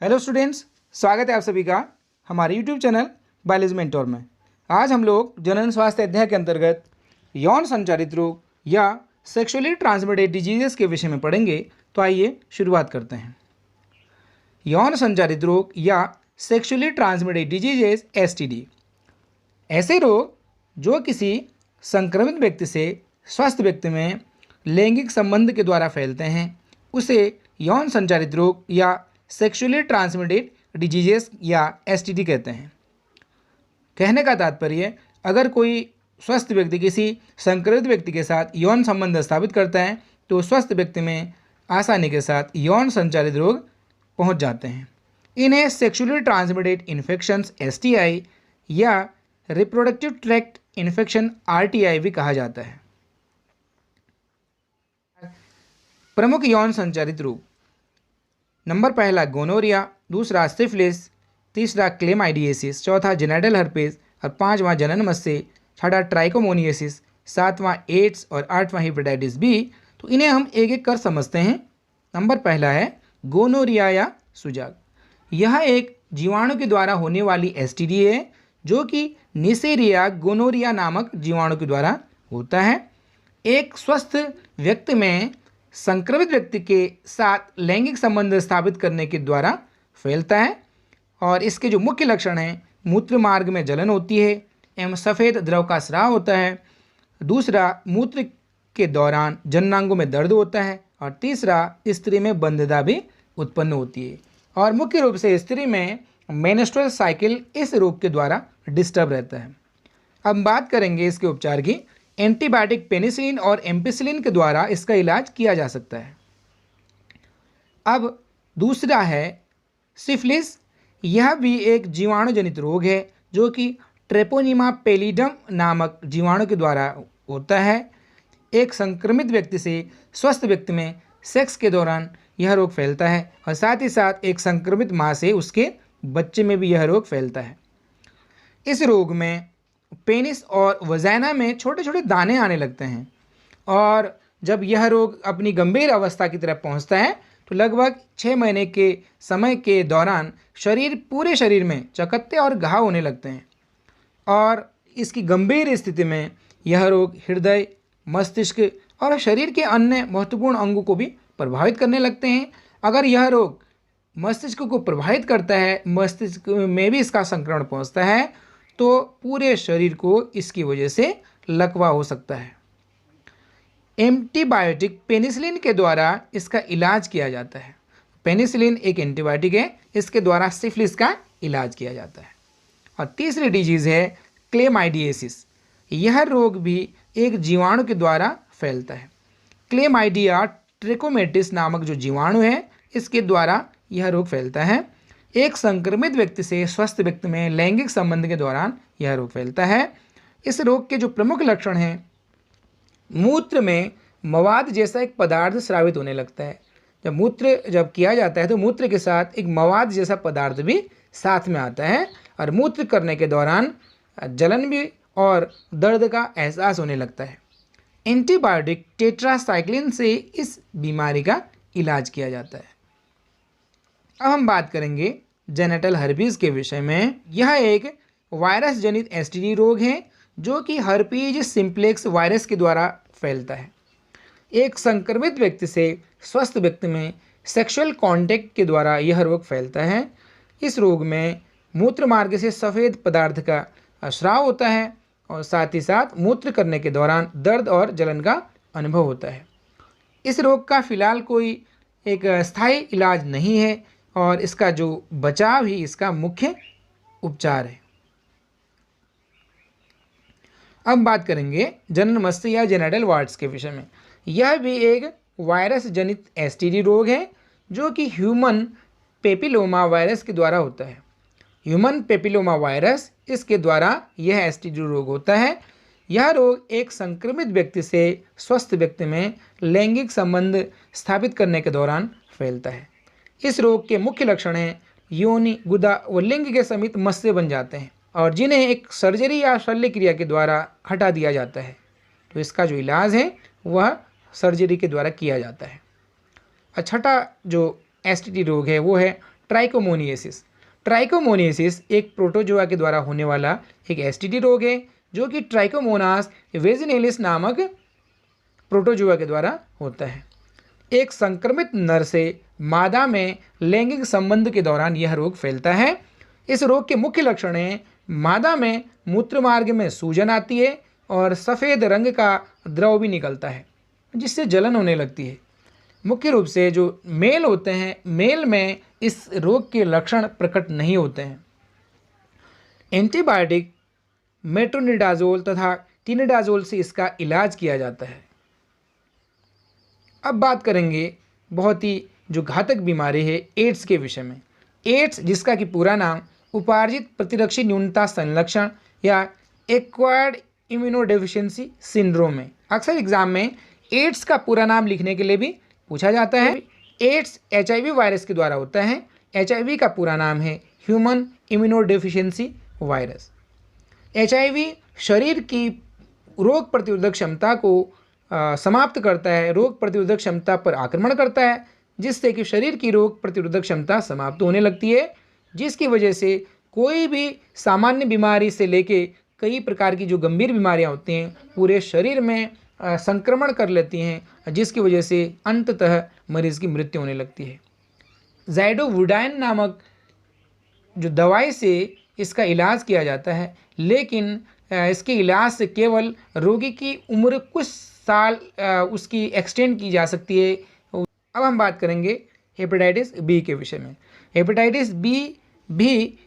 Hello students, स्वागत है आप सभी का हमारे यूट्यूब चैनल बायोलॉजी मेंटोर में। आज हम लोग जनन स्वास्थ्य अध्याय के अंतर्गत यौन संचारित रोग या सेक्सुअली ट्रांसमिटेड डिजीजेस के विषय में पढ़ेंगे। तो आइए शुरुआत करते हैं। यौन संचारित रोग या सेक्सुअली ट्रांसमिटेड डिजीजेस एसटीडी ऐसे रोग जो किसी संक्रमित व्यक्ति से स्वस्थ व्यक्ति में लैंगिक संबंध के द्वारा फैलते हैं उसे यौन संचारित रोग या सेक्सुअली ट्रांसमिटेड डिजीजेस या एसटीडी कहते हैं। कहने का तात्पर्य, अगर कोई स्वस्थ व्यक्ति किसी संक्रमित व्यक्ति के साथ यौन संबंध स्थापित करता है तो स्वस्थ व्यक्ति में आसानी के साथ यौन संचारित रोग पहुंच जाते हैं। इन्हें सेक्सुअली ट्रांसमिटेड इन्फेक्शंस एसटीआई या रिप्रोडक्टिव ट्रैक्ट इन्फेक्शन आरटीआई भी कहा जाता है। प्रमुख यौन संचारित रोग, नंबर पहला गोनोरिया, दूसरा सिफिलिस, तीसरा क्लेमाइडिएसिस, चौथा जेनिटल हर्पेस और पांचवां जननमस्से, छठा ट्राइकोमोनियासिस, सातवां एड्स और आठवां हेपेटाइटिस बी। तो इन्हें हम एक एक कर समझते हैं। नंबर पहला है गोनोरिया या सुजाग। यह एक जीवाणु के द्वारा होने वाली एसटीडी है जो कि नेसेरिया गोनोरिया नामक जीवाणु के द्वारा होता है। एक स्वस्थ व्यक्ति में संक्रमित व्यक्ति के साथ लैंगिक संबंध स्थापित करने के द्वारा फैलता है और इसके जो मुख्य लक्षण हैं, मूत्र मार्ग में जलन होती है एवं सफ़ेद द्रव का स्राव होता है। दूसरा, मूत्र के दौरान जननांगों में दर्द होता है और तीसरा, स्त्री में बंधता भी उत्पन्न होती है और मुख्य रूप से स्त्री में मेंस्ट्रुअल साइकिल इस रोग के द्वारा डिस्टर्ब रहता है। अब बात करेंगे इसके उपचार की। एंटीबायोटिक पेनिसिलिन और एम्पिसिलिन के द्वारा इसका इलाज किया जा सकता है। अब दूसरा है सिफिलिस। यह भी एक जीवाणु जनित रोग है जो कि ट्रेपोनिमा पेलिडम नामक जीवाणु के द्वारा होता है। एक संक्रमित व्यक्ति से स्वस्थ व्यक्ति में सेक्स के दौरान यह रोग फैलता है और साथ ही साथ एक संक्रमित माँ से उसके बच्चे में भी यह रोग फैलता है। इस रोग में पेनिस और वजाइना में छोटे छोटे दाने आने लगते हैं और जब यह रोग अपनी गंभीर अवस्था की तरफ पहुंचता है तो लगभग 6 महीने के समय के दौरान पूरे शरीर में चकत्ते और घाव होने लगते हैं और इसकी गंभीर स्थिति में यह रोग हृदय, मस्तिष्क और शरीर के अन्य महत्वपूर्ण अंगों को भी प्रभावित करने लगते हैं। अगर यह रोग मस्तिष्क को प्रभावित करता है, मस्तिष्क में भी इसका संक्रमण पहुंचता है तो पूरे शरीर को इसकी वजह से लकवा हो सकता है। एंटीबायोटिक पेनिसिलिन के द्वारा इसका इलाज किया जाता है। पेनिसिलिन एक एंटीबायोटिक है, इसके द्वारा सिफिलिस का इलाज किया जाता है। और तीसरी डिजीज़ है क्लेमाइडिएसिस। यह रोग भी एक जीवाणु के द्वारा फैलता है। क्लेमाइडिया ट्रिकोमेटिस नामक जो जीवाणु है इसके द्वारा यह रोग फैलता है। एक संक्रमित व्यक्ति से स्वस्थ व्यक्ति में लैंगिक संबंध के दौरान यह रोग फैलता है। इस रोग के जो प्रमुख लक्षण हैं, मूत्र में मवाद जैसा एक पदार्थ स्रावित होने लगता है। जब किया जाता है तो मूत्र के साथ एक मवाद जैसा पदार्थ भी साथ में आता है और मूत्र करने के दौरान जलन भी और दर्द का एहसास होने लगता है। एंटीबायोटिक टेट्रासाइक्लिन से इस बीमारी का इलाज किया जाता है। अब हम बात करेंगे जेनिटल हर्पीज के विषय में। यह एक वायरस जनित एसटीडी रोग है जो कि हर्पीज सिंप्लेक्स वायरस के द्वारा फैलता है। एक संक्रमित व्यक्ति से स्वस्थ व्यक्ति में सेक्सुअल कांटेक्ट के द्वारा यह रोग फैलता है। इस रोग में मूत्र मार्ग से सफ़ेद पदार्थ का स्राव होता है और साथ ही साथ मूत्र करने के दौरान दर्द और जलन का अनुभव होता है। इस रोग का फिलहाल कोई एक स्थायी इलाज नहीं है और इसका जो बचाव ही इसका मुख्य उपचार है। अब बात करेंगे जननमस्से या जेनिटल वार्ड्स के विषय में। यह भी एक वायरस जनित एसटीडी रोग है जो कि ह्यूमन पेपिलोमा वायरस के द्वारा होता है। ह्यूमन पेपिलोमा वायरस, इसके द्वारा यह एसटीडी रोग होता है। यह रोग एक संक्रमित व्यक्ति से स्वस्थ व्यक्ति में लैंगिक संबंध स्थापित करने के दौरान फैलता है। इस रोग के मुख्य लक्षण हैं योनि, गुदा व लिंग के समीप मस्से बन जाते हैं और जिन्हें एक सर्जरी या शल्य क्रिया के द्वारा हटा दिया जाता है। तो इसका जो इलाज है वह सर्जरी के द्वारा किया जाता है। छठा जो एसटीडी रोग है वो है ट्राइकोमोनियासिस। ट्राइकोमोनियासिस एक प्रोटोजोआ के द्वारा होने वाला एक एसटीडी रोग है जो कि ट्राइकोमोनास वेजिनेलिस नामक प्रोटोजोआ के द्वारा होता है। एक संक्रमित नर से मादा में लैंगिक संबंध के दौरान यह रोग फैलता है। इस रोग के मुख्य लक्षण हैं, मादा में मूत्र मार्ग में सूजन आती है और सफ़ेद रंग का द्रव भी निकलता है जिससे जलन होने लगती है। मुख्य रूप से जो मेल होते हैं, मेल में इस रोग के लक्षण प्रकट नहीं होते हैं। एंटीबायोटिक मेट्रोनिडाजोल तथा टिनिडाजोल से इसका इलाज किया जाता है। अब बात करेंगे बहुत ही जो घातक बीमारी है एड्स के विषय में। एड्स जिसका कि पूरा नाम उपार्जित प्रतिरक्षी न्यूनता संलक्षण या एक्वायर्ड इम्यूनोडेफिशिएंसी सिंड्रोम है। अक्सर एग्जाम में एड्स का पूरा नाम लिखने के लिए भी पूछा जाता है। एड्स एचआईवी वायरस के द्वारा होता है। एचआईवी का पूरा नाम है ह्यूमन इम्यूनोडेफिशिएंसी वायरस। एचआईवी शरीर की रोग प्रतिरोधक क्षमता को समाप्त करता है, रोग प्रतिरोधक क्षमता पर आक्रमण करता है जिससे कि शरीर की रोग प्रतिरोधक क्षमता समाप्त होने लगती है, जिसकी वजह से कोई भी सामान्य बीमारी से लेके कई प्रकार की जो गंभीर बीमारियां होती हैं पूरे शरीर में संक्रमण कर लेती हैं, जिसकी वजह से अंततः मरीज़ की मृत्यु होने लगती है। ज़ाइडोवुडाइन नामक जो दवाई से इसका इलाज किया जाता है, लेकिन इसके इलाज से केवल रोगी की उम्र कुछ साल उसकी एक्सटेंड की जा सकती है। अब हम बात करेंगे हेपेटाइटिस बी के विषय में। हेपेटाइटिस बी भी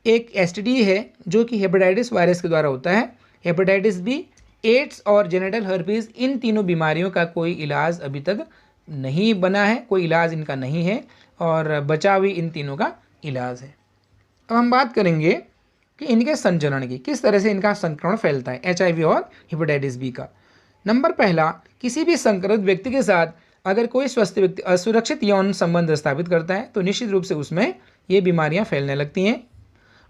एक एसटीडी है जो कि हेपेटाइटिस वायरस के द्वारा होता है। हेपेटाइटिस बी, एड्स और जेनिटल हर्पीज, इन तीनों बीमारियों का कोई इलाज अभी तक नहीं बना है, कोई इलाज इनका नहीं है और बचाव ही इन तीनों का इलाज है। अब हम बात करेंगे कि इनके संचरण की, किस तरह से इनका संक्रमण फैलता है एचआईवी और हेपेटाइटिस बी का। नंबर पहला, किसी भी संक्रमित व्यक्ति के साथ अगर कोई स्वस्थ व्यक्ति असुरक्षित यौन संबंध स्थापित करता है तो निश्चित रूप से उसमें ये बीमारियां फैलने लगती हैं।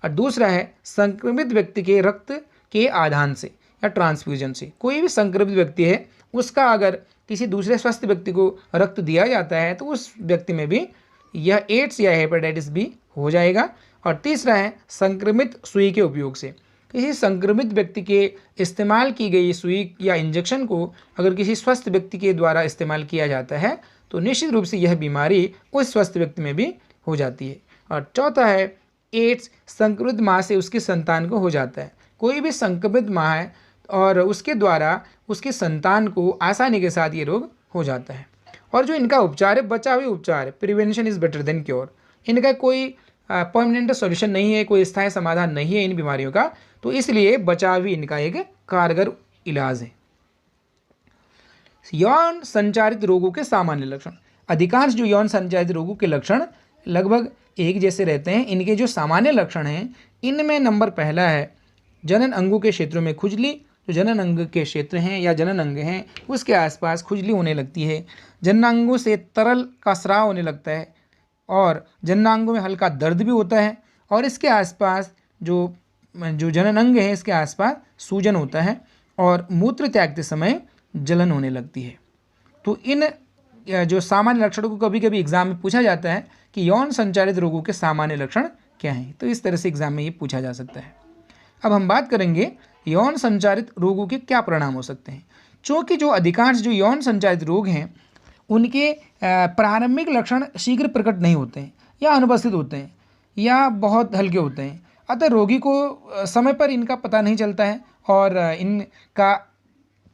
और दूसरा है संक्रमित व्यक्ति के रक्त के आदान से या ट्रांसफ्यूजन से। कोई भी संक्रमित व्यक्ति है उसका अगर किसी दूसरे स्वस्थ व्यक्ति को रक्त दिया जाता है तो उस व्यक्ति में भी यह एड्स या हेपेटाइटिस बी हो जाएगा। और तीसरा है संक्रमित सुई के उपयोग से। किसी संक्रमित व्यक्ति के इस्तेमाल की गई सुई या इंजेक्शन को अगर किसी स्वस्थ व्यक्ति के द्वारा इस्तेमाल किया जाता है तो निश्चित रूप से यह बीमारी उस स्वस्थ व्यक्ति में भी हो जाती है। और चौथा है एड्स संक्रमित माँ से उसकी संतान को हो जाता है। कोई भी संक्रमित माँ है और उसके द्वारा उसकी संतान को आसानी के साथ ये रोग हो जाता है। और जो इनका उपचार है बचावी उपचार है, prevention is better than cure. इनका कोई परमानेंट सॉल्यूशन नहीं है, कोई स्थायी समाधान नहीं है इन बीमारियों का, तो इसलिए बचाव ही इनका एक कारगर इलाज है। यौन संचारित रोगों के सामान्य लक्षण। अधिकांश जो यौन संचारित रोगों के लक्षण लगभग एक जैसे रहते हैं। इनके जो सामान्य लक्षण हैं इनमें नंबर पहला है जनन अंगों के क्षेत्रों में खुजली। जो जनन अंग के क्षेत्र हैं या जनन अंग हैं उसके आसपास खुजली होने लगती है। जननांगों से तरल का स्राव होने लगता है और जननांगों में हल्का दर्द भी होता है और इसके आसपास जो जनन अंग है इसके आसपास सूजन होता है और मूत्र त्यागते समय जलन होने लगती है। तो इन जो सामान्य लक्षणों को कभी कभी एग्जाम में पूछा जाता है कि यौन संचारित रोगों के सामान्य लक्षण क्या हैं, तो इस तरह से एग्जाम में ये पूछा जा सकता है। अब हम बात करेंगे यौन संचारित रोगों के क्या परिणाम हो सकते हैं। चूँकि जो अधिकांश जो यौन संचारित रोग हैं उनके प्रारंभिक लक्षण शीघ्र प्रकट नहीं होते हैं या अनुपस्थित होते हैं या बहुत हल्के होते हैं, अतः रोगी को समय पर इनका पता नहीं चलता है और इनका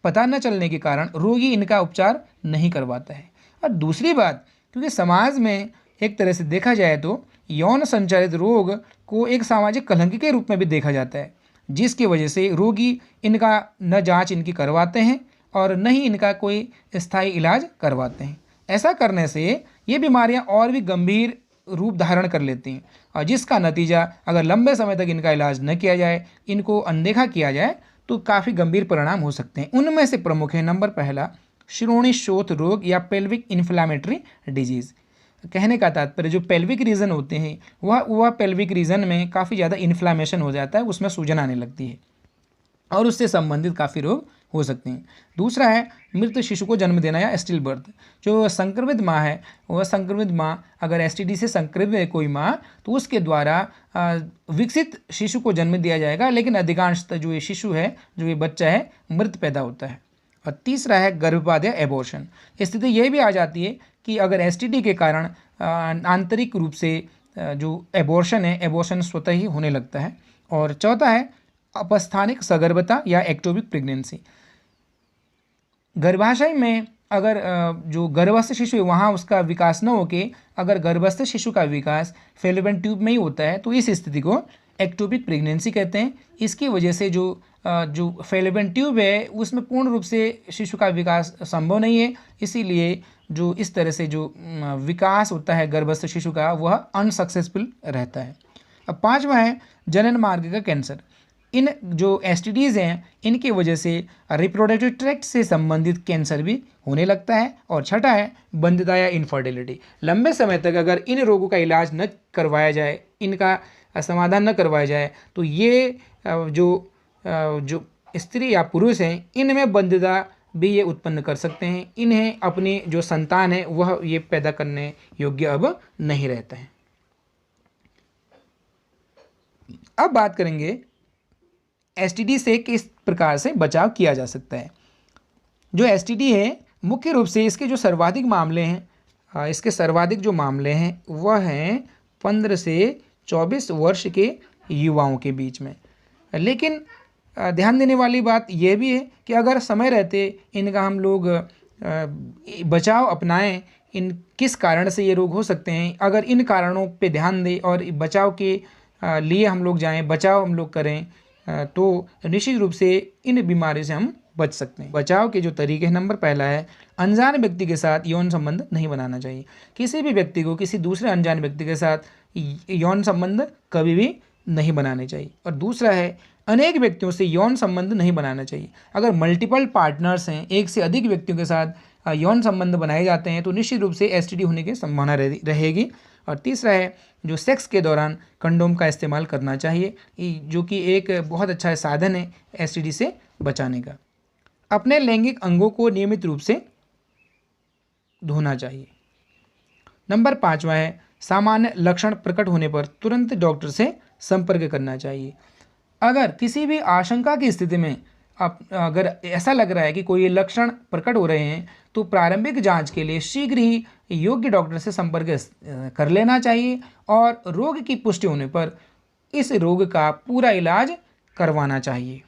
पता न चलने के कारण रोगी इनका उपचार नहीं करवाता है। और दूसरी बात, क्योंकि समाज में एक तरह से देखा जाए तो यौन संचारित रोग को एक सामाजिक कलंक के रूप में भी देखा जाता है, जिसकी वजह से रोगी इनका न जांच इनकी करवाते हैं और न ही इनका कोई स्थायी इलाज करवाते हैं। ऐसा करने से ये बीमारियां और भी गंभीर रूप धारण कर लेती हैं और जिसका नतीजा अगर लंबे समय तक इनका इलाज न किया जाए, इनको अनदेखा किया जाए तो काफ़ी गंभीर परिणाम हो सकते हैं। उनमें से प्रमुख है नंबर पहला श्रोणि शोथ रोग या पेल्विक इन्फ्लामेटरी डिजीज़। कहने का तात्पर्य जो पेल्विक रीजन होते हैं वह पेल्विक रीजन में काफ़ी ज़्यादा इन्फ्लामेशन हो जाता है, उसमें सूजन आने लगती है और उससे संबंधित काफ़ी रोग हो सकते हैं। दूसरा है मृत शिशु को जन्म देना या स्टिल बर्थ। जो संक्रमित माँ है, वह संक्रमित माँ अगर एसटीडी से संक्रमित है कोई माँ, तो उसके द्वारा विकसित शिशु को जन्म दिया जाएगा, लेकिन अधिकांशतः जो ये शिशु है, जो ये बच्चा है, मृत पैदा होता है। और तीसरा है गर्भपात या एबॉर्शन। स्थिति ये भी आ जाती है कि अगर एसटीडी के कारण आंतरिक रूप से जो एबॉर्शन है, एबॉर्शन स्वतः ही होने लगता है। और चौथा है अपस्थानिक सगर्भता या एक्टोपिक प्रेगनेंसी। गर्भाशय में अगर जो गर्भस्थ शिशु है वहाँ उसका विकास न होके अगर गर्भस्थ शिशु का विकास फेलोपियन ट्यूब में ही होता है, तो इस स्थिति को एक्टोपिक प्रेगनेंसी कहते हैं। इसकी वजह से जो फेलोपियन ट्यूब है उसमें पूर्ण रूप से शिशु का विकास संभव नहीं है, इसीलिए जो इस तरह से जो विकास होता है गर्भस्थ शिशु का वह अनसक्सेसफुल रहता है। अब पांचवा है जनन मार्ग का कैंसर। इन जो एसटीडीज़ हैं इनकी वजह से रिप्रोडक्टिव ट्रैक्ट से संबंधित कैंसर भी होने लगता है। और छठा है बंध्यता या इनफर्टिलिटी। लंबे समय तक अगर इन रोगों का इलाज न करवाया जाए, इनका समाधान न करवाया जाए, तो ये जो स्त्री या पुरुष हैं इनमें बंध्यता भी ये उत्पन्न कर सकते हैं। इन्हें अपनी जो संतान है वह ये पैदा करने योग्य अब नहीं रहता है। अब बात करेंगे एसटीडी से किस प्रकार से बचाव किया जा सकता है। जो एसटीडी है मुख्य रूप से इसके जो सर्वाधिक मामले हैं, इसके सर्वाधिक जो मामले हैं वह हैं 15 से 24 वर्ष के युवाओं के बीच में। लेकिन ध्यान देने वाली बात यह भी है कि अगर समय रहते इनका हम लोग बचाव अपनाएं, इन किस कारण से ये रोग हो सकते हैं, अगर इन कारणों पे ध्यान दें और बचाव के लिए हम लोग जाएं, बचाव हम लोग करें, तो निश्चित रूप से इन बीमारी से हम बच सकते हैं। बचाव के जो तरीके हैं, नंबर पहला है अनजान व्यक्ति के साथ यौन संबंध नहीं बनाना चाहिए। किसी भी व्यक्ति को किसी दूसरे अनजान व्यक्ति के साथ यौन संबंध कभी भी नहीं बनाने चाहिए। और दूसरा है अनेक व्यक्तियों से यौन संबंध नहीं बनाना चाहिए। अगर मल्टीपल पार्टनर्स हैं, एक से अधिक व्यक्तियों के साथ यौन संबंध बनाए जाते हैं, तो निश्चित रूप से एसटीडी होने की संभावना रहेगी। और तीसरा है जो सेक्स के दौरान कंडोम का इस्तेमाल करना चाहिए, जो कि एक बहुत अच्छा साधन है एसटीडी से बचाने का। अपने लैंगिक अंगों को नियमित रूप से धोना चाहिए। नंबर 5वां है सामान्य लक्षण प्रकट होने पर तुरंत डॉक्टर से संपर्क करना चाहिए। अगर किसी भी आशंका की स्थिति में अगर ऐसा लग रहा है कि कोई लक्षण प्रकट हो रहे हैं, तो प्रारंभिक जांच के लिए शीघ्र ही योग्य डॉक्टर से संपर्क कर लेना चाहिए और रोग की पुष्टि होने पर इस रोग का पूरा इलाज करवाना चाहिए।